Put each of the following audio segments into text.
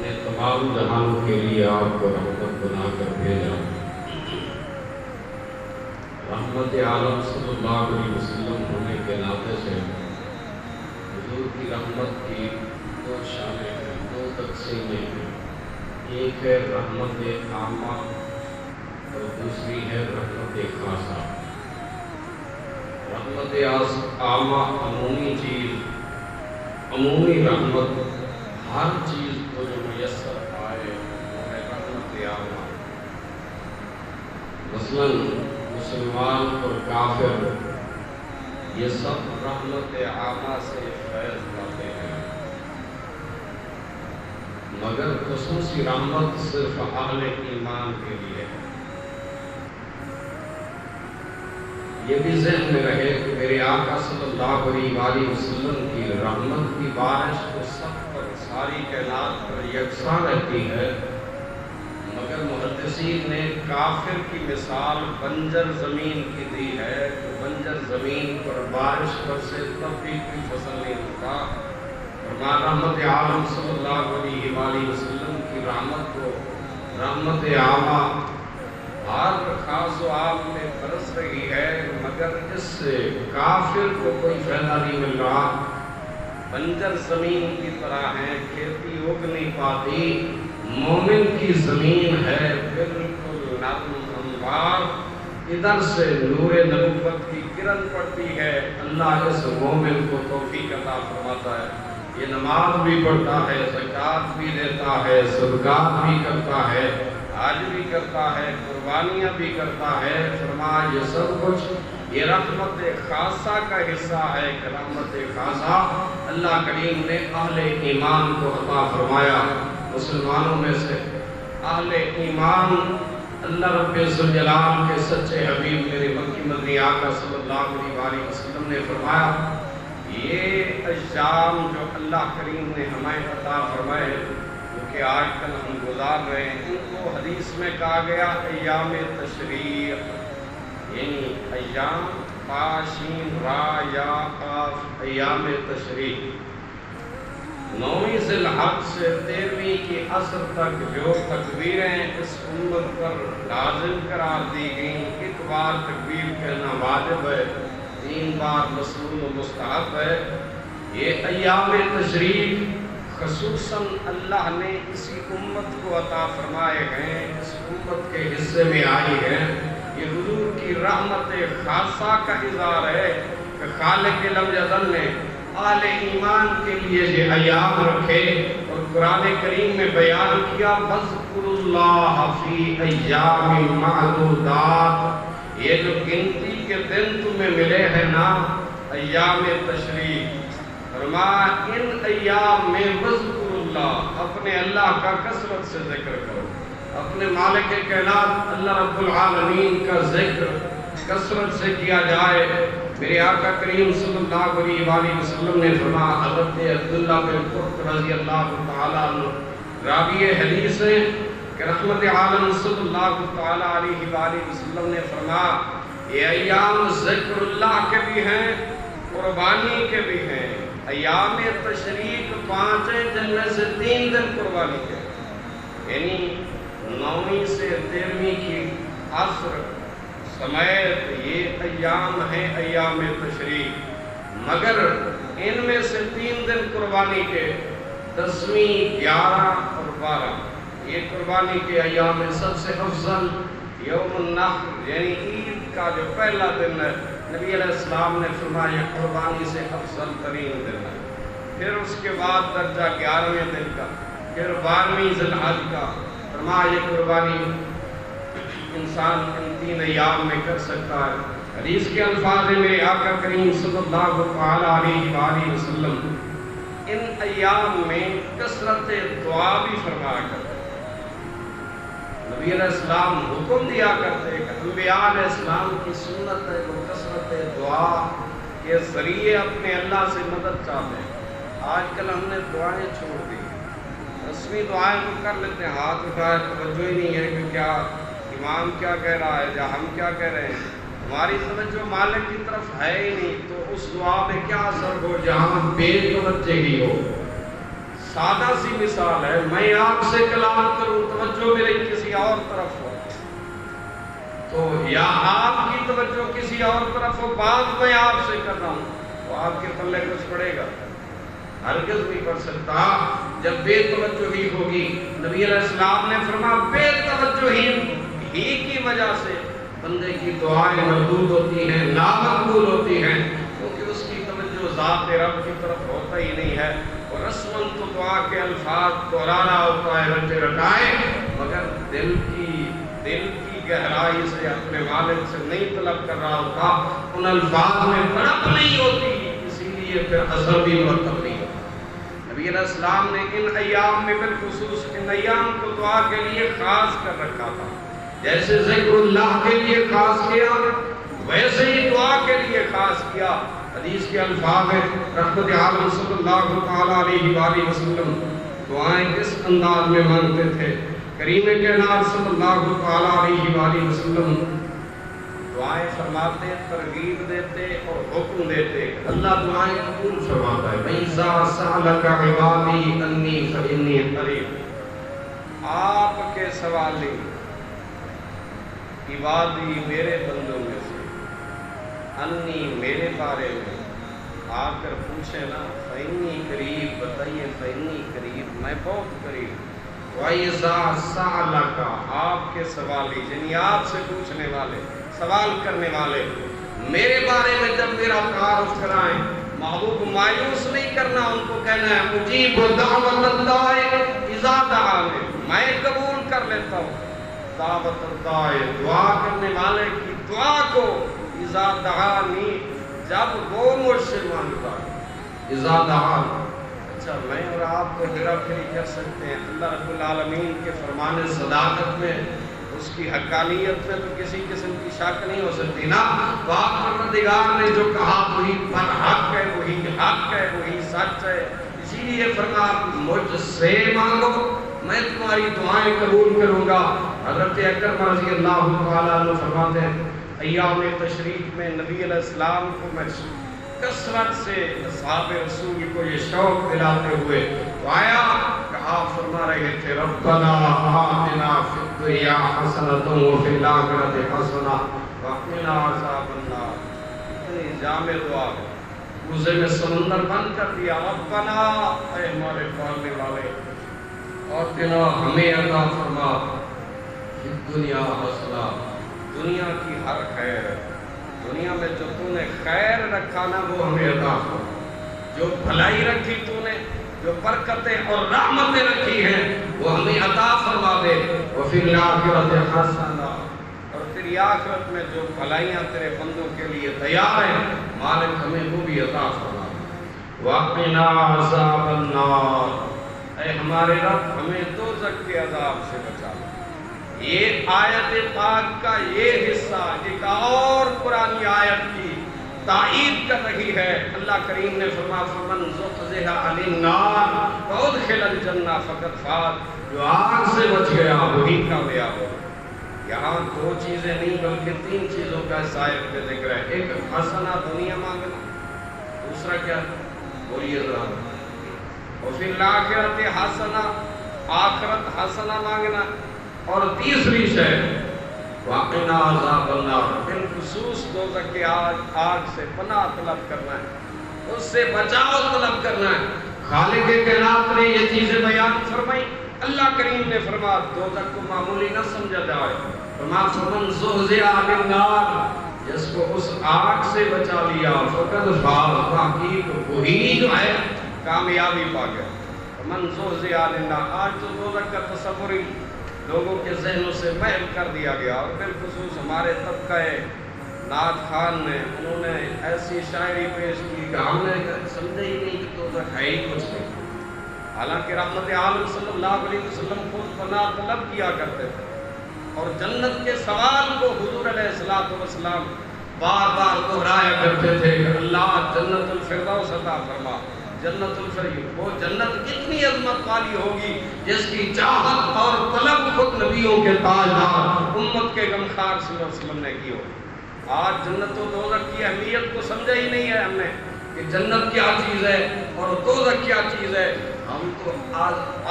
نے تمام جہانوں کے لیے آپ کو رحمت بنا کر بھیجا۔ رحمت عالم صلی اللہ علیہ وسلم ہونے کے ناطے سے حضور کی رحمت کی دو شانیں ہیں، دو تقسیمیں ہیں۔ ایک ہے رحمت عامہ اور دوسری ہے رحمت خاصہ۔ رحمت عامہ عمومی چیز، عمومی رحمت، ہر چیز کو جو میسر آئے وہ ہے رحمت عامہ۔ مثلاً مسلمان اور کافر یہ سب رحمت عامہ سے فیض پاتے ہیں، مگر خصوصی رحمت صرف اہل ایمان کے لیے ہے۔ یہ بھی ذہن میں رہے کہ میرے آقا صلی اللہ علیہ وسلم کی رحمت کی بارش تو سب پر، ساری کائنات پر یکساں رہتی ہے، مگر محدثین نے کافر کی مثال بنجر زمین کی دی ہے کہ بنجر زمین پر بارش پر سے تب بھی کوئی فصل نہیں ہوتا، اور رحمت عالم صلی اللہ علیہ وسلم کی رحمت کو رحمت عامہ ہر خاص و عام میں برس رہی ہے، مگر اس سے کافر کو کوئی فائدہ نہیں مل رہا۔ بنجر زمین کی طرح ہے، کھیتی اگ نہیں پاتی۔ مومن کی زمین ہے بالکل نرم ہموار، ادھر سے نور نبوت کی کرن پڑتی ہے، اللہ اس مومن کو توفیق عطا فرماتا ہے، یہ نماز بھی پڑھتا ہے، زکوٰۃ بھی دیتا ہے، صدقات بھی کرتا ہے، حج بھی کرتا ہے، قربانیاں بھی کرتا ہے۔ فرمایا یہ سب کچھ یہ رحمت خاصہ کا حصہ ہے کہ رحمت خاصہ اللہ کریم نے اہل ایمان کو عطا فرمایا۔ مسلمانوں میں سے اہل ایمان اللہ رب ذوالجلال کے سچے حبیب میرے مکی مدنی آقا صلی اللہ علیہ وسلم نے فرمایا یہ ایام جو اللہ کریم نے ہمیں عطا فرمائے کہ آج کل ہم گزار رہے ہیں، ان کو حدیث میں کہا گیا ایام تشریق، یعنی ایام پاشین را یا قاف، ایام تشریق۔ 9ویں ذی الحج سے 13ویں کی عصر تک جو تکبیریں اس امت پر لازم قرار دی گئیں، ایک بار تکبیر کہنا واجب ہے، 3 بار مسنون و مستحب ہے۔ یہ ایام تشریق خصوصاً اللہ نے اسی امت کو عطا فرمائے ہیں، اس امت کے حصے میں آئی ہیں۔ یہ حضور کی رحمت خاصہ کا اظہار ہے کہ خالق لم یزل نے اہل ایمان کے لیے یہ ایام رکھے اور قرآن کریم میں بیان کیا فاذکروا اللہ فی ایام معدودات، یہ جو گنتی کے دن تمہیں ملے ہیں نا ایام تشریق، فرمایا ان ایام میں وذکر اللہ، اپنے اللہ کا کثرت سے ذکر کرو، اپنے مالک کائنات اللہ رب العالمین کا ذکر کثرت سے کیا جائے۔ میرے آقا کریم صلی اللہ علیہ وسلم نے فرمایا، حضرت عبداللہ بن قرط رضی اللہ تعالیٰ عنہ راوی حدیث ہے کہ رحمت عالم صلی اللہ تعالیٰ علیہ وسلم نے فرمایا یہ ایام ذکر اللہ کے بھی ہیں، قربانی کے بھی ہیں۔ ایام تشریق 5 دن میں سے 3 دن قربانی کے، یعنی 9ویں سے 13ویں کی عصر سمیت یہ ایام ہیں ایام تشریق، مگر ان میں سے 3 دن قربانی کے، 10ویں، 11 اور 12، یہ قربانی کے ایام میں سب سے افضل یوم النحر یعنی عید کا جو پہلا دن ہے، نبی علیہ السلام نے فرمایا قربانی سے افضل ترین دن ہے۔ پھر اس کے بعد درجہ 11ویں دن کا، پھر 12ویں ذی الحج کا، فرمایا یہ قربانی انسان ان 3 ایام میں کر سکتا ہے۔ حدیث کے الفاظ میں میرے آقا کریم صلی اللہ علیہ وسلم ان ایام میں کثرت دعا بھی فرمایا کرتے، نبی علیہ السلام حکم دیا کرتے کہ انبیاء علیہ السلام کی سنت ہے وہ کثرت دعا کے ذریعے اپنے اللہ سے مدد چاہتے ہیں۔ آج کل ہم نے دعائیں چھوڑ دی، رسمی دعائیں تو کر لیتے ہیں، ہاتھ اٹھائے توجہ ہی نہیں ہے کہ کیا امام کیا کہہ رہا ہے یا ہم کیا کہہ رہے ہیں، ہماری توجہ مالک کی طرف ہے ہی نہیں، تو اس دعا میں کیا اثر ہو جہاں بے توجہی ہو۔ سادہ سی مثال ہے، میں آپ سے کلام کروں، توجہ میری کسی اور طرف ہو، تو یا آپ کی توجہ کسی اور طرف ہو، بات میں آپ سے کر رہا ہوں، تو آپ کے پلے کچھ پڑے گا؟ ہرگز نہیں پڑ سکتا جب بے توجہی ہوگی۔ نبی علیہ السلام نے فرمایا بے توجہی ہی کی وجہ سے بندے کی دعائیں مردود ہوتی ہیں، نامقبول ہوتی ہیں، کیونکہ اس کی توجہ ذات رب کی طرف ہوتا ہی نہیں ہے۔ اور رسماً تو دعا کے الفاظ دہرانا ہوتا ہے رٹے رٹائے، مگر دل کی گہرائی سے اپنے والد سے نہیں طلب کر رہا ہوتا، ان الفاظ میں تڑپ نہیں ہوتی، اسی لیے پھر اثر بھی مرتب نہیں ہوتا۔ نبی علیہ السلام نے ان ایام میں بالخصوص ان ایام کو دعا کے لیے خاص کر رکھا تھا، جیسے ذکر اللہ کے لیے خاص کیا ویسے ہی دعا کے لیے خاص کیا۔ حدیث کے الفاظ ہیں، رحمت عالم صلی اللہ تعالیٰ علیہ وآلہ وسلم دعائیں کس انداز میں مانگتے تھے؟ کریم کائنات صلی اللہ تعالیٰ علیہ وآلہ وسلم دعائیں فرماتے، ترغیب دیتے اور حکم دیتے، اللہ دعائیں قبول فرماتا ہے۔ وَإِذَا سَأَلَكَ عِبَادِي أَنِّي فَإِنِّي قَرِيبٌ، آپ کے سوالی عبادی میرے بندوں میں سے، انی میرے بارے میں آ کر پوچھے نا، فَإِنِّي قریب، بتائیے فَإِنِّي قریب، میں بہت قریب۔ وَإِذَا سَأَلَكَ، آپ کے سوالی یعنی آپ سے پوچھنے والے، سوال کرنے والے میرے بارے میں جب میرا تعارف کرائیں، محبوب کو مایوس نہیں کرنا، ان کو کہنا ہے مجیب دعوت الداعی اذا دعانی، میں قبول کر لیتا ہوں دعوت الداعی، دعا کرنے والے کی دعا کو، اذا دعانی، جب وہ مجھ سے مانگتا ہے، اذا دعانی۔ اچھا میں اور آپ کو ہیرا پھیری کر سکتے ہیں، اللہ رب العالمین کے فرمان صداقت میں، اس کی حقانیت میں تو کسی قسم کی شک نہیں ہو سکتی نا۔ پاک پروردگار نے جو کہا وہی برحق ہے، وہی حق ہے، وہی سچ ہے، اسی لیے فرمایا مجھ سے مانگو میں تمہاری دعائیں قبول کروں گا۔ حضرت اکرم رضی اللہ تعالیٰ عنہ فرماتے ہیں ایام تشریف میں نبی علیہ السلام کو میں کثرت سے اصحاب رسول کو یہ شوق دلاتے ہوئے تو آیا کہا فرما رہے تھے ربنا آتنا فی الدنیا حسنۃ وفی الآخرۃ حسنۃ وقنا عذاب النار۔ اتنی جامع دعا روزے میں سمندر بند کر دیا، ربنا اے ہمارے پالنے والے آتنا ہمیں عطا فرما فی الدنیا حسنۃ، دنیا کی ہر خیر، دنیا میں جو تو نے خیر رکھا نا وہ ہمیں عطا فرما، جو بھلائی رکھی تو نے، جو برکتیں اور رحمتیں رکھی ہیں وہ ہمیں عطا فرما دے۔ وفی الآخرۃ حسنۃ، اور تیری آخرت میں جو بھلائیاں تیرے بندوں کے لیے تیار ہیں مالک ہمیں وہ بھی عطا فرما دے۔ وقنا عذاب النار، اے ہمارے رب ہمیں دوزخ کے عذاب سے بچا لے۔ یہ آیت پاک کا یہ حصہ ایک اور قرآنی آیت کی تائید کر رہی ہے۔ اللہ کریم نے فرمایا فمن زحزح عن النار وادخل الجنہ فقد فاز، جو آگ سے بچ گیا وہی کامیاب ہو۔ یہاں دو چیزیں نہیں بلکہ تین چیزوں کا اس آیت میں ذکر ہے، ایک حسنہ دنیا مانگنا، دوسرا کیا بولیے ذرا، اور پھر الآخرت حسنہ، آخرت حسنہ مانگنا، اور تیسری شے وقنا عذاب النار، بالخصوص دوزخ کی آگ سے پناہ طلب کرنا ہے، اس سے بچاؤ طلب کرنا ہے۔ خالق کائنات نے یہ چیزیں بیان فرمائی، اللہ کریم نے فرمایا دوزخ کو معمولی نہ سمجھا جائے، فرمایا فمن زحزح عن النار، جس کو اس آگ سے بچا لیا فقد فاز، تحقیق وہی جو ہے کامیابی پا گیا۔ فمن زحزح عن النار، آج تو دوزخ کا تصور ہی لوگوں کے ذہنوں سے محو کر دیا گیا، اور بالخصوص ہمارے طبقہ نعت خان نے، انہوں نے ایسی شاعری پیش کی کہ ہم نے سمجھے ہی نہیں کہ دوزخ ہے ہی کچھ نہیں، حالانکہ رحمت عالم صلی اللہ علیہ وسلم خود پناہ طلب کیا کرتے تھے، اور جنت کے سوال کو حضور علیہ السلام بار بار دہرایا کرتے تھے کہ اللہ جنت الفردوس عطا فرما، جنت الفردوس، وہ جنت کتنی عظمت والی ہوگی جس کی چاہت اور طلب خود نبیوں کے تاجدار امت کے غمخوار صلی اللہ علیہ وسلم نے کی ہو۔ آج جنت و دوزخ کی اہمیت کو سمجھا ہی نہیں ہے ہم نے کہ جنت کیا چیز ہے اور دوزخ کیا چیز ہے۔ ہم تو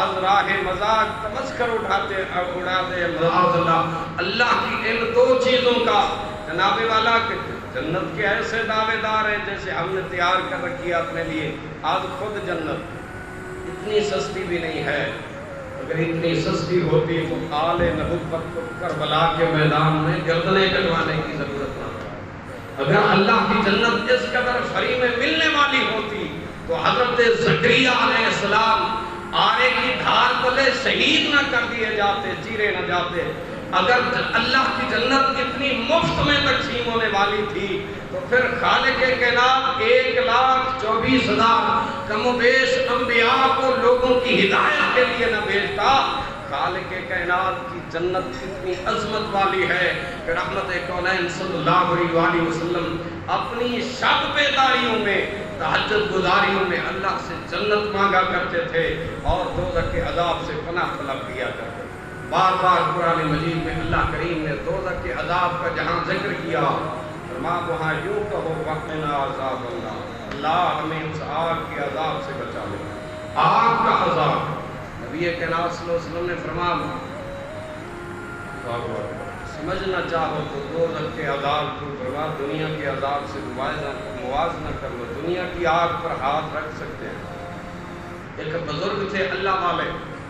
از راہ مزاج تمسخر اڑاتے ہیں معاذ اللہ اللہ کی ان دو چیزوں کا جناب والا کہ جنت کے ایسے دعوے دار ہیں جیسے ہم نے تیار کر رکھی ہے اپنے لیے. آج خود جنت اتنی سستی بھی نہیں ہے. اگر اتنی سستی ہوتی تو آل نبوت کو کربلا کے میدان میں گردنیں کٹوانے کی ضرورت نہ پڑتی. اگر اللہ کی جنت اس قدر فری میں ملنے والی ہوتی تو حضرت زکریا علیہ السلام آرے کی دھار تلے شہید نہ کر دیے جاتے, چیرے نہ جاتے. اگر اللہ کی جنت اتنی مفت میں تقسیم ہونے والی تھی تو پھر خالق کائنات 1,24,000 کم و بیش انبیاء کو لوگوں کی ہدایت کے لیے نہ بھیجتا. خالق کائنات کی جنت اتنی عظمت والی ہے کہ رحمت کونین صلی اللہ علیہ وسلم اپنی شب بیداریوں میں, تہجد گزاریوں میں اللہ سے جنت مانگا کرتے تھے اور دوزخ کے عذاب سے پناہ طلب کیا کرتے تھے. بار بار قرآن مجید میں اللہ کریم نے دوزخ کے عذاب کا جہاں ذکر کیا فرما وہاں یوں کہو وقنا عذاب اللہ, اللہ ہمیں اس آگ کے عذاب سے بچا لے. آگ کا عذاب نبی کائنات صلی اللہ علیہ وسلم نے فرمایا سمجھنا چاہو تو دوزخ کے عذاب کو فرما دنیا کے عذاب سے موازنہ کر لو. دنیا کی آگ پر ہاتھ رکھ سکتے ہیں. ایک بزرگ تھے اللہ والے,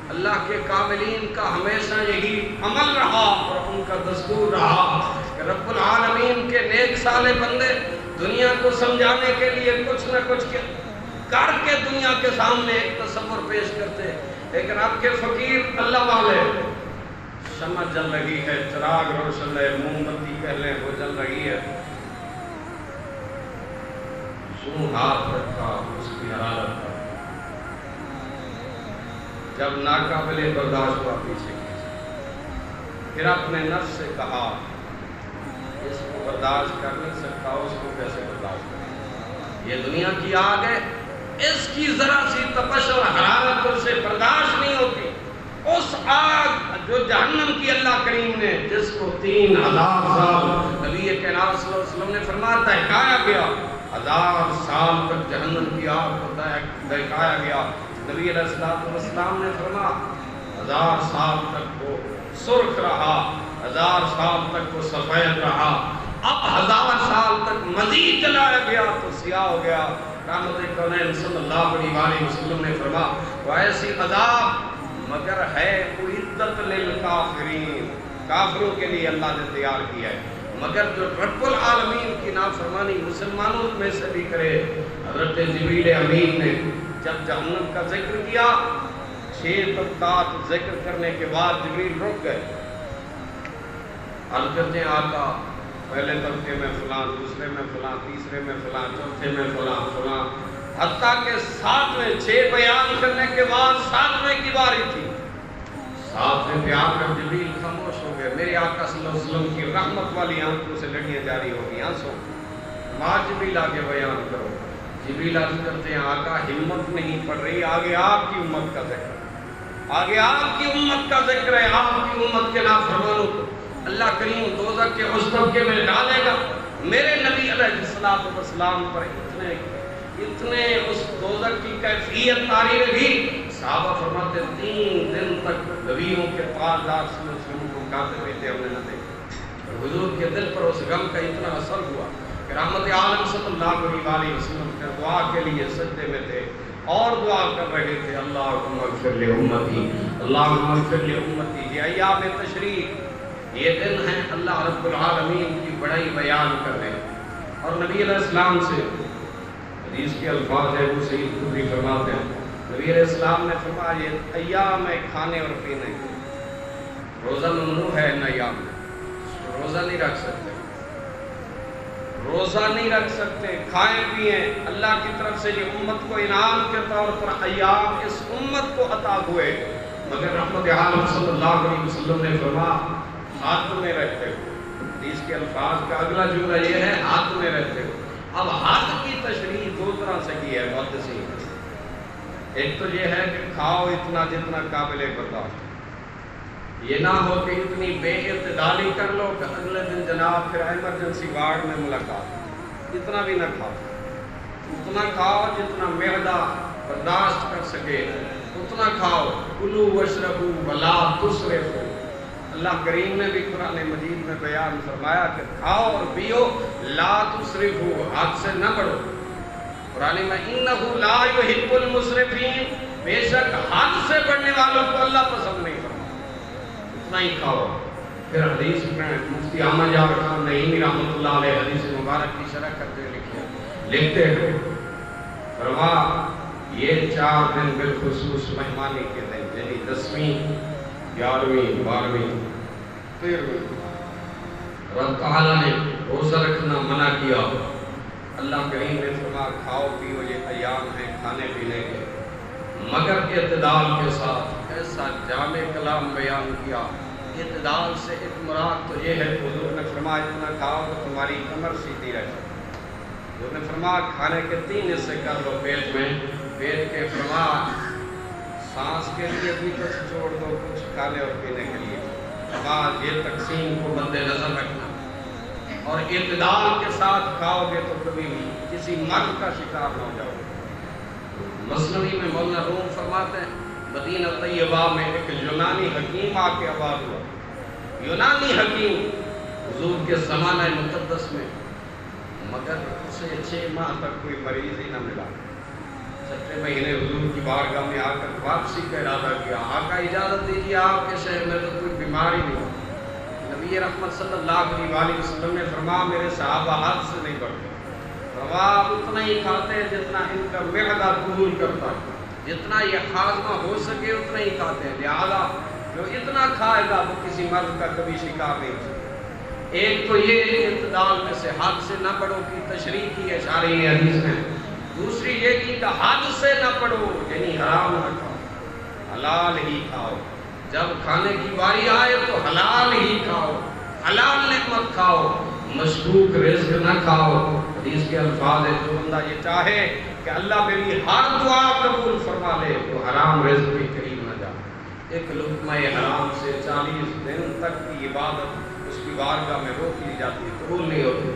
اللہ کے کاملین کا ہمیشہ یہی عمل رہا اور ان کا دستور رہا کہ رب العالمین کے نیک صالح بندے دنیا کو سمجھانے کے لیے کچھ نہ کچھ کر کے دنیا کے سامنے ایک تصور پیش کرتے. لیکن آپ کے فقیر اللہ والے شمع جل رہی ہے, چراغ روشن ہے, موم بتی کہہ لیں وہ جل رہی ہے, یوں ہاتھ رکھا اس کی حرارت کا, جب ناقابل برداشت ہوا پیچھے پھر اپنے نفس سے کہا اس کو برداشت کر نہیں سکتا, اس کو کیسے برداشت کریں. یہ دنیا کی آگ ہے, اس کی ذرا سی تپش اور حرارت اس سے برداشت نہیں ہوتی. اس آگ جو جہنم کی اللہ کریم نے جس کو 3,000 سال نبی کائنات صلی اللہ علیہ وسلم نے فرمایا دہکایا گیا, 1000 سال تک جہنم کی آگ کو دہکایا گیا. نبی علیہ السلام نے فرمایا 1000 سال تک وہ سرخ رہا, 1000 سال تک وہ سفید رہا, اب 1000 سال تک مزید جلایا گیا تو سیاہ ہو گیا. رحمت کونین صلی اللہ علیہ وسلم نے فرمایا وہ ایسی عذاب مگر ہے کوئی عدت للکافرین, کافروں کے لیے اللہ نے تیار کیا ہے, مگر جو رب العالمین کی نافرمانی مسلمانوں میں سے بھی کرے. حضرت جبریل امین نے جب جہنم کا ذکر کیا 6 طبقات ذکر کرنے کے بعد جبریل رک گئے. عرض کرتے ہیں آقا پہلے طبقے میں فلاں, دوسرے میں فلاں, تیسرے میں فلاں, چوتھے میں فلاں فلاں, حتیٰ کہ 7ویں 6 بیان کرنے کے بعد 7ویں کی باری تھی. 7ویں پہ آ کر جبریل خاموش ہو گئے. میرے آقا صلی اللہ علیہ وسلم کی رحمت والی آنکھوں سے لڑیاں جاری ہو گئی آنسوں. ماں جبریل آگے بیان کرو. جبریل عرض کرتے ہیں آقا ہمت نہیں پڑ رہی, آگے آپ کی امت کا ذکر, آگے آپ کی امت کا ذکر ہے. آپ کی امت کے نافرمانوں کو اللہ کریم دوزخ کے اس طبقے میں ڈالے گا. میرے نبی علیہ السلام پر اتنے اس دوزخ کی کیفیت طاری رہی. صحابہ فرماتے 3 دن تک نبیوں کے پالدار صلی اللہ علیہ وسلم کو کہتے ہوئے تھے ہم نے نہ دیکھا. حضور کے دل پر اس غم کا اتنا اثر ہوا کہ رحمت عالم صلی اللہ علیہ وسلم کے دعا کے لیے سجدے میں تھے اور دعا کر رہے تھے اللہم اغفر لامتی, اللہم اغفر لامتی. یہ ایام تشریق, یہ دن ہیں اللہ رب العالمین کی بڑائی بیان کر رہے ہیں. اور نبی علیہ السلام سے حدیث کے الفاظ ہے وہ سید خدری فرماتے ہیں نبی علیہ السلام نے فرمایا یہ ایام ہے کھانے اور پینے کے, روزہ ممنوع ہے ان ایام میں, روزہ نہیں رکھ سکتے, روزہ نہیں رکھ سکتے, کھائیں پیئیں. اللہ کی طرف سے یہ امت کو انعام کے طور پر ایام اس امت کو عطا ہوئے, مگر رحمت عالم صلی اللہ علیہ وسلم نے فرمایا ہاتھ میں رہتے ہو. حدیث کے الفاظ کا اگلا جملہ یہ ہے ہاتھ میں رہتے ہو. اب ہاتھ کی تشریح 2 طرح سے کی ہے محدثین. ایک تو یہ ہے کہ کھاؤ اتنا جتنا قابل برداشت, یہ نہ ہو کہ اتنی بے اعتدالی کر لو کہ اگلے دن جناب پھر ایمرجنسی وارڈ میں ملاقات. اتنا بھی نہ کھاؤ, اتنا کھاؤ جتنا معدہ برداشت کر سکے. اتنا کھاؤ، کلو واشربو ولا تسرفو۔ اللہ کریم نے بھی قرآن مجید میں بیان فرمایا کہ کھاؤ اور پیو، لا تسرفو، حد سے نہ بڑھو۔ قرآن میں انہو لا یحب المسرفین، بے شک حد سے بڑھنے والوں کو اللہ پسند نہیں کرتا، اتنا ہی کھاؤ۔ پھر حدیث میں مفتی احمد یار خان نعیمی رحمۃ اللہ علیہ حدیث مبارک کی شرح کرتے لکھتے ہیں، فرما یہ 4 دن بالخصوص مہمانی کے دن، یعنی 10ویں، 11ویں، 12ویں، 13ویں، رب تعالیٰ نے روزہ رکھنا منع کیا۔ اللہ کریم نے فرمایا کھاؤ پیو، یہ ایام ہیں کھانے پینے کے، مگر اعتدال کے ساتھ۔ ایسا جامع کلام بیان کیا۔ اعتدال سے ایک مراد تو یہ ہے، حضور نے فرمایا اتنا کھاؤ تو تمہاری کمر سیدھی رہے۔ حضور نے فرمایا کھانے کے 3 حصے کر لو پیٹ میں، پیٹ کے فرمایا سانس کے لیے بھی کچھ چھوڑ دو، کچھ کھانے اور پینے کے لیے۔ فرمایا یہ تقسیم کو مد نظر رکھنا، اور اعتدال کے ساتھ کھاؤ گے تو کبھی بھی کسی مرض کا شکار نہ ہو جاؤ۔ مثنوی میں مولانا روم فرماتے ہیں مدینہ طیبہ میں ایک یونانی حکیم آ کے آباد ہوا۔ یونانی حکیم حضور کے زمانہ مقدس میں، مگر اسے 6 ماہ تک کوئی مریض ہی نہ ملا۔ 6 مہینے حضور کی بارگاہ میں آ کر واپسی کا ارادہ کیا۔ آقا اجازت دیجیے، آپ کے شہر میں تو کوئی بیماری نہیں ہو۔ نبی رحمت صلی اللہ علیہ وسلم نے فرمایا میرے صحابہ حد سے نہیں بڑھتے، فرمایا اتنا ہی کھاتے ہیں جتنا ان کا معدہ قبول کرتا ہے، جتنا یہ ہاضمہ ہو سکے اتنا ہی کھاتے ہیں، لہذا جو اتنا کھائے گا وہ کسی مرض کا کبھی شکار نہیں ہو سکے۔ ایک تو یہ اعتدال میں سے حد سے نہ بڑھو کی تشریح کی اشارہ حدیث میں، دوسری یہ کی کہ حد سے نہ پڑھو، یعنی حرام نہ کھاؤ، حلال ہی کھاؤ۔ جب کھانے کی باری آئے تو حلال ہی کھاؤ، حلال نعمت کھاؤ، مشکوک رزق نہ کھاؤ۔ حدیث کے الفاظ ہے جو بندہ یہ چاہے کہ اللہ میری ہر دعا قبول فرما لے تو حرام رزق کے قریب نہ جائے۔ ایک لقمہ حرام سے 40 دن تک کی عبادت اس کی بارگاہ میں روک لی جاتی ہے، قبول نہیں ہوتی۔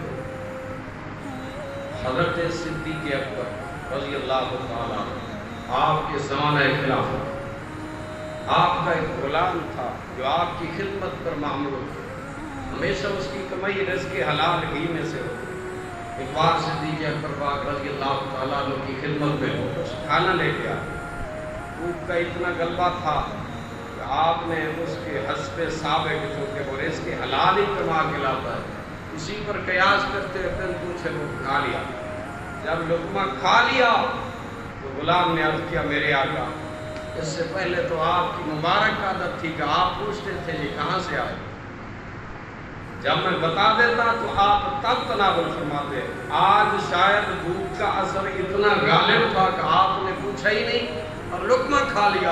حضرت صدیق اکبر رضی اللہ تعالیٰ آپ کے زمانہ خلافت، آپ کا ایک غلام تھا جو آپ کی خدمت پر معمور تھا، ہمیشہ اس کی کمائی رزق حلال ہی میں سے ہوتی۔ ایک بار صدیق اکبر پاک رضی اللہ تعالیٰ عنہ کی خدمت میں کچھ کھانا لے گیا، بھوک کا اتنا غلبہ تھا کہ آپ نے اس کے حسب سابق جو کہ وہ رزق حلال ہی کما کے لاتا ہے اسی پر قیاس کرتے ہوئے پوچھے وہ کھا لیا۔ جب لقمہ کھا لیا تو غلام نے عرض کیا میرے آقا، اس سے پہلے تو آپ کی مبارک عادت تھی کہ آپ پوچھتے تھے یہ کہاں سے آئے، جب میں بتا دیتا تو آپ تب تناول فرماتے۔ آج شاید بھوک کا اثر اتنا غالب تھا کہ آپ نے پوچھا ہی نہیں اور لقمہ کھا لیا۔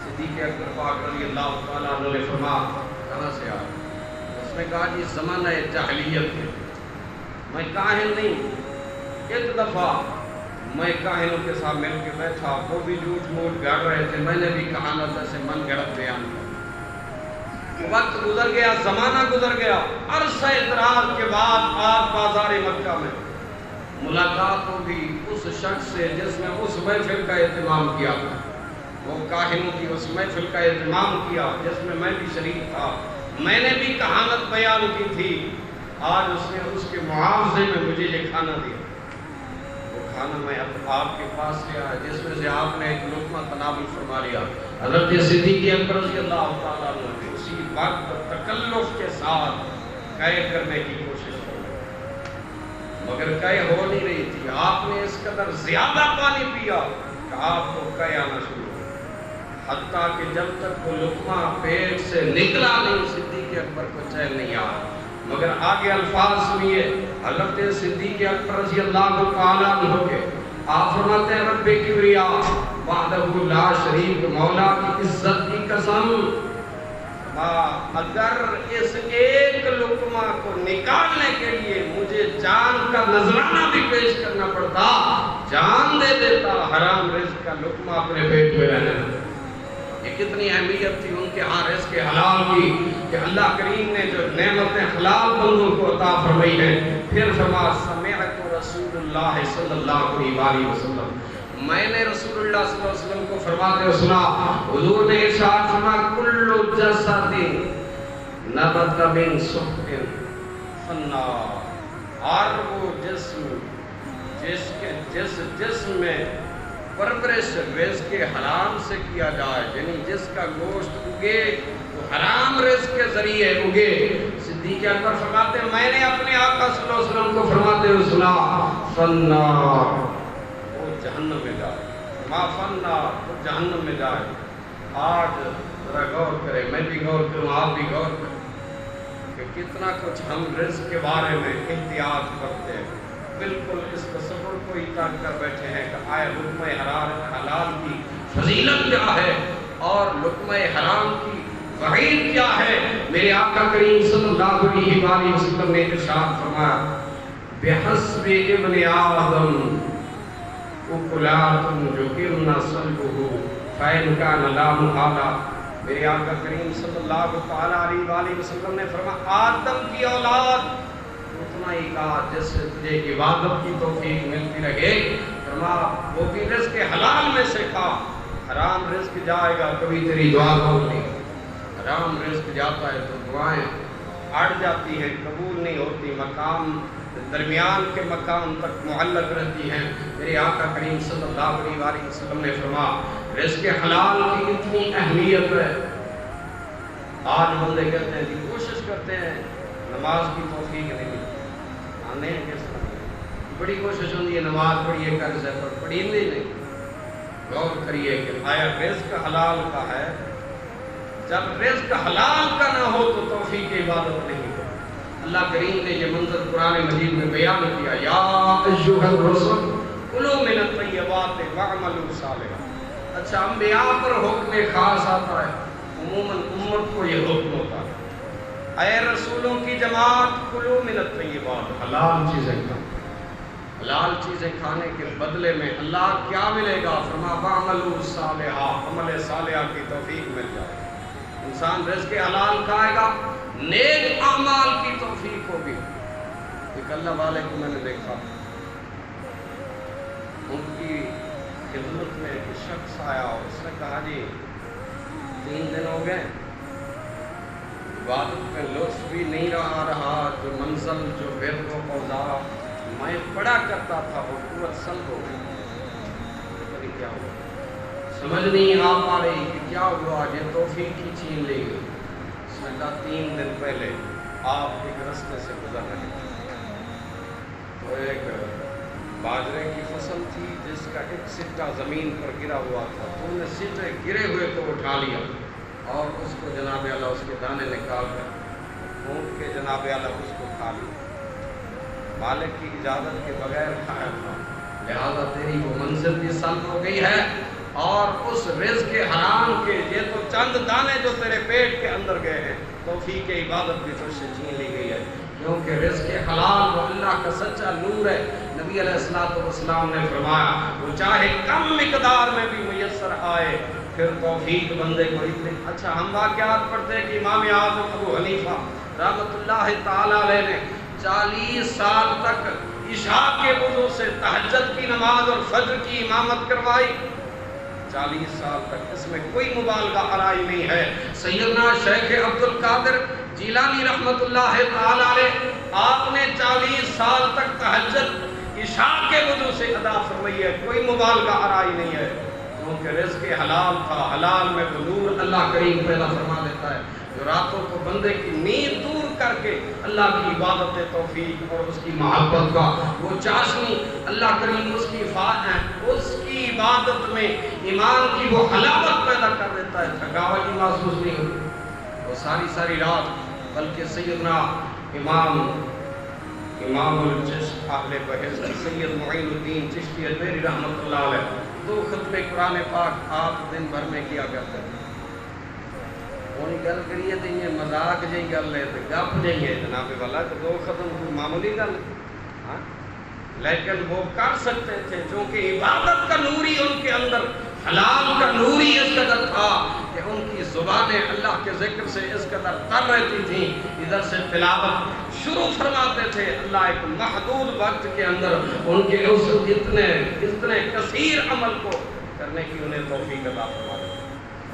صدیق اکبر پاک رضی اللہ تعالیٰ عنہ نے فرمایا کہاں سے آئے؟ اس نے کہا جی زمانہ جاہلیت ہے، میں کاہن نہیں، ایک دفعہ میں کاہنوں کے ساتھ مل کے بیٹھا، وہ بھی جھوٹ موٹ گڑ رہے تھے، میں نے بھی کہانت سے من گڑت بیان کیا۔ وقت گزر گیا، زمانہ گزر گیا، عرصہ اعتراض کے بعد آپ بازار مکہ میں ملاقات ہوگی اس شخص سے جس نے اس محفل کا اہتمام کیا تھا، وہ کاہنوں کی اس محفل کا اہتمام کیا جس میں میں بھی شریک تھا، میں نے بھی کہانت بیان کی تھی۔ آج اس نے اس کے معاوضے میں مجھے یہ کھانا دیا، وہ کھانا میں آپ کے پاس لیا جس میں سے آپ نے ایک لقمہ تناول فرما لیا۔ حضرت صدیق اکبر رضی اللہ تعالیٰ عنہ نے اسی وقت تکلف کے ساتھ قے کرنے کی کوشش کی، مگر قے ہو نہیں رہی تھی۔ آپ نے اس قدر زیادہ پانی پیا کہ آپ کو قے آنا شروع ہو، حتیٰ کہ جب تک وہ لقمہ پیٹ سے نکلا نہیں صدیق اکبر کو چین نہیں آیا۔ مگر آگے الفاظ سنیے حضرت صدیق اکبر رضی اللہ تعالیٰ عنہ کے، آپ فرماتے ہیں رب کبریا وحدہ لا شریک، مولا کی عزت کی قسم، اگر اس ایک لقمہ کو نکالنے کے لیے مجھے جان کا نذرانہ بھی پیش کرنا پڑتا جان دے دیتا، حرام رزق کا لقمہ اپنے پیٹ میں رہنے دیتا۔ یہ کتنی اہمیت تھی ان کے ہاں رزق حلال کی کہ اللہ کریم نے جو نعمتیں حلال بندوں کو عطا فرمائی ہیں۔ پھر فرمایا سمعت رسول اللہ صلی اللہ علیہ وسلم، میں نے رسول اللہ صلی اللہ علیہ وسلم کو فرماتے ہوئے سنا، حضور نے ارشاد فرمایا کل جسد نبت من سخط فالنار، ہر وہ جسم جس جسم میں پرورش رزق حرام سے کیا جائے، یعنی جس کا گوشت اگے وہ حرام رزق کے ذریعے اگے، صدیق اکبر فرماتے ہیں میں نے اپنے آقا صلی اللہ علیہ وسلم کو فرماتے ہوئے سنا فالنار، وہ جہنم میں جائے، ما فالنار، وہ جہنم میں جائے۔ آج ذرا غور کریں، میں بھی غور کروں، آپ بھی غور کریں کہ کتنا کچھ ہم رزق کے بارے میں احتیاط کرتے ہیں، بالکل اس تصور کو ہی تاک کر بیٹھے ہیں کہ آیا لقمہ حلال کی فضیلت کیا ہے اور لقمہ حرام کی وعید کیا ہے۔ میرے آقا کریم صلی اللہ علیہ وآلہ وسلم نے ارشاد فرمایا بحسب ابن آدم اکلات یقرن صلبہ فإن کان لا محالہ۔ میرے آقا کریم صلی اللہ علیہ وآلہ وسلم نے فرمایا آدم کی اولاد اتنا ہی کہا جس سے تجھے عبادت کی توفیق ملتی رہے، فرمایا وہ بھی رزق حلال میں سے کھا، حرام رزق جائے گا کبھی تیری دعا قبول نہیں، حرام رزق جاتا ہے تو دعائیں اڑ جاتی ہیں، قبول نہیں ہوتی، مقام درمیان کے مقام تک معلق رہتی ہیں۔ میرے آقا کریم صلی اللہ علیہ وآلہ وسلم نے فرمایا رزق حلال کی اتنی اہمیت ہے، آج بندے کہتے ہیں کہ کوشش کرتے ہیں نماز کی توفیق نہیں ملتی، آنے ہیں کس طرح بڑی کوشش ہوتی ہے نماز پڑھیے قرض ہے پر پڑھی نہیں۔ غور کریے کہ آیا رزق حلال کا ہے، جب رزق حلال کا نہ ہو تو توفیق عبادت نہیں ہو۔ اللہ کریم نے یہ منظر قرآن مجید میں بیان کیا یا ایھا الرسل کلوا من الطیبات واعملوا صالحا۔ اچھا انبیاء پر حکم خاص آتا ہے، عموماً امت کو یہ حکم ہوتا ہے اے رسولوں کی جماعت کلوا من الطیبات، حلال چیزیں کھاؤ۔ حلال چیزیں کھانے کے بدلے میں اللہ کیا ملے گا؟ فرمایا واعملوا صالحا، عمل صالحہ کی توفیق مل جائے۔ انسان رزق حلال کھائے گا، نیک اعمال کی توفیق ہوگی۔ ایک اللہ والے کو میں نے دیکھا، ان کی خدمت میں ایک شخص آیا اور اس نے کہا جی 3 دن ہو گئے عبادت میں لطف بھی نہیں رہا، جو منزل جو بر و اوزار میں پڑھا کرتا تھا وہ قوت سلب ہو گئی، پتہ نہیں کیا ہوا، سمجھ نہیں آ پا رہی کہ کیا ہوا، یہ توفیق کی چھین لی گئی۔ اس نے کہا 3 دن پہلے آپ ایک رستے سے گزر رہے تھے تو ایک باجرے کی فصل تھی جس کا ایک سٹا زمین پر گرا ہوا تھا، تو نے سٹے گرے ہوئے کو اٹھا لیا اور اس کو جناب اعلیٰ اس کے دانے نکال کر پھونک کے جناب اعلیٰ اس کو کھا لیا، مالک کی اجازت کے بغیر کھایا تھا، لہذا تیری وہ منزل بھی سلب ہو گئی ہے اور اس رزق حرام کے یہ تو چند دانے جو تیرے پیٹ کے اندر گئے ہیں توفیق عبادت بھی تجھ سے چھین لی گئی ہے، کیونکہ رزق حلال وہ اللہ کا سچا نور ہے۔ نبی علیہ السلام نے فرمایا وہ چاہے کم مقدار میں بھی میسر آئے پھر توفیق بندے کو اتنے۔ اچھا ہم واقعات پڑھتے ہیں کہ امام اعظم ابو حنیفہ رحمۃ اللہ تعالی علیہ نے 40 سال تک عشاء کے وضو سے تہجد کی نماز اور فجر کی امامت کروائی، 40 سال تک، اس میں کوئی مبالغہ آرائی نہیں ہے۔ سیدنا شیخ عبد القادر جیلانی رحمۃ اللہ تعالی علیہ آپ نے 40 سال تک تہجد عشاء کے وضو سے ادا فرمائی ہے، کوئی مبالغہ آرائی نہیں ہے، کیونکہ رزق حلال تھا، حلال میں وہ نور اللہ کریم پیدا فرما دیتا ہے جو راتوں کو بندے کی نیند دور کر کے اللہ کی عبادت توفیق اور اس کی محبت کا وہ چاشنی اللہ کریم اس کی عبادت میں ایمان کی وہ حلاوت پیدا کر دیتا ہے، تھکاوٹ ہی محسوس نہیں ہوتی وہ ساری رات۔ بلکہ سیدنا امام الچشت اہل بہشت سید معین الدین چشتی اجمیری رحمۃ اللہ علیہ 2 ختمے قرآن پاک آپ دن بھر میں کیا کرتے ہیں۔ وہ گل کریے تو یہ مذاق جی گل ہے تو گپ جی ہے جناب والا کہ 2 ختم کوئی معمولی گل ہے، لیکن وہ کر سکتے تھے چونکہ عبادت کا نور ہی ان کے اندر، حلال کا نور ہی اس قدر تھا کہ ان کی زبانیں اللہ کے ذکر سے اس قدر تر رہتی تھیں، ادھر سے تلاوت شروع فرماتے تھے، اللہ ایک محدود وقت کے اندر ان کے اس اتنے کثیر عمل کو کرنے کی انہیں توفیق عطا فرما دے۔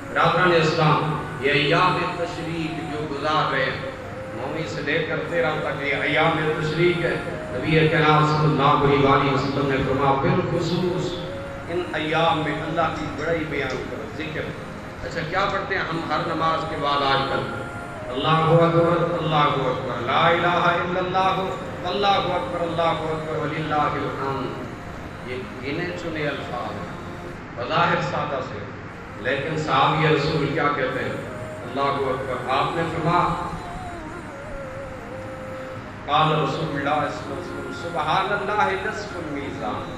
برادران اسلام، یہ ایام تشریق جو گزار رہے ہیں 9ویں سے لے کر 13 تک یہ ایام تشریق ہے، نبی کریم صلی اللہ علیہ وسلم نے فرمایا بالخصوص ان ایام میں اللہ کی بڑائی بیان کرو، ذکر۔ اچھا کیا پڑھتے ہیں ہم ہر نماز کے بعد آج کل؟ اللہ اکبر اللہ اکبر لا الہ الا اللہ اللہ اکبر وللہ الحمد۔ یہ گنے چنے الفاظ بظاہر سادہ سے، لیکن صحابی رسول کیا کہتے ہیں؟ اللہ اکبر۔ آپ نے فرمایا قال رسول اللہ صلی اللہ علیہ وسلم سبحان اللہ نصف المیزان،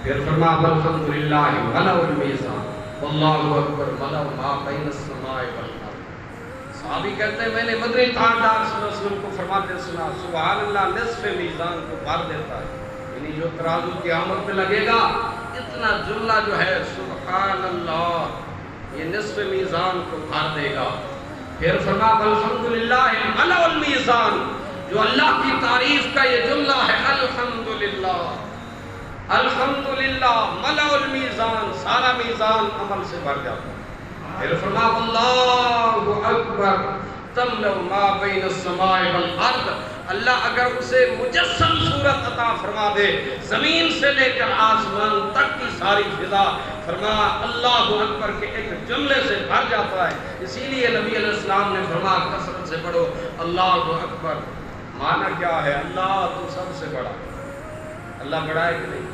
پھر فرمایا الحمدللہ ملأ المیزان واللہ اکبر ملأ ما بین السماء والارض۔ صحابی کہتے ہیں میں نے مدنی تاجدار صلی اللہ علیہ وسلم کو فرماتے سنا سبحان اللہ نصف میزان کو بھر دیتا ہے، یعنی جو ترازو قیامت میں لگے گا اتنا جملہ جو ہے سبحان اللہ یہ نصف میزان کو بھر دے گا۔ پھر فرمایا الحمدللہ ملأ المیزان، جو اللہ کی تعریف کا یہ جملہ ہے الحمدللہ الحمدللہ ملأ المیزان، سارا میزان عمل سے بھر جاتا ہے۔ پھر فرمایا اللہ اکبر تملأ ما بین السماء والارض، اللہ اگر اسے مجسم صورت عطا فرما دے زمین سے لے کر آسمان تک کی ساری فضا، فرمایا اللہ اکبر کے ایک جملے سے بھر جاتا ہے۔ اسی لیے نبی علیہ السلام نے فرمایا کثرت سے پڑھو اللہ اکبر۔ معنی کیا ہے؟ اللہ تو سب سے بڑا ہے۔ اللہ بڑا ہے کہ نہیں؟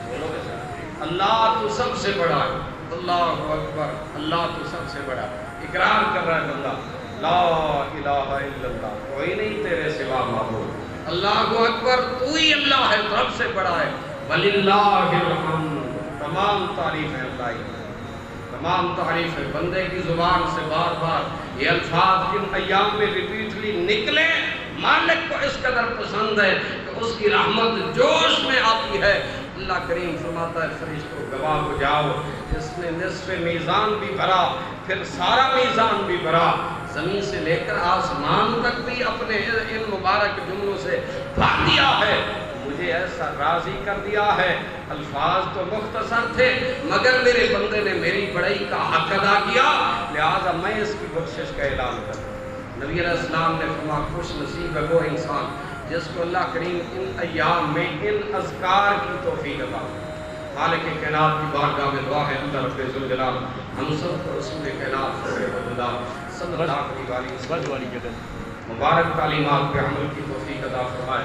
بولو گے سر، اللہ تو سب سے بڑا ہے، اللہ اکبر، اللہ تو سب سے بڑا ہے۔ اقرار کر رہا ہے بندہ لا الہ الا اللہ، کوئی نہیں تیرے سوا معبود، اللہ اکبر تو ہی اللہ ہے، سب سے بڑا ہے، وللہ الحمد، تمام تعریفیں اللہ ہی، تمام تعریفیں بندے کی زبان سے بار بار یہ الفاظ ان ایام میں ریپیٹلی نکلے، مالک کو اس قدر پسند ہے کہ اس کی رحمت جوش میں آتی ہے۔ اللہ کریم فرماتا ہے فرشتوں گواہ ہو جاؤ، اس نے نصف میزان بھی بھرا، پھر سارا میزان بھی بھرا، زمین سے لے کر آسمان تک بھی اپنے ان مبارک جملوں سے بھر دیا ہے، مجھے ایسا راضی کر دیا ہے۔ الفاظ تو مختصر تھے مگر میرے بندے نے میری بڑائی کا حق ادا کیا، لہذا میں اس کی بخشش کا اعلان کروں۔ نبی علیہ السلام نے فرمایا خوش نصیب ہے وہ انسان جس کو اللہ کریم ان ایام میں ان اذکار کی توفیق عطا فرمائے۔ مالک کائنات کی بارگاہ میں دعا ہے اللہ رب ذوالجلال ہم سب کو رسول کائنات صلی اللہ علیہ وسلم مبارک تعلیمات پہ عمل کی توفیق عطا فرمائے۔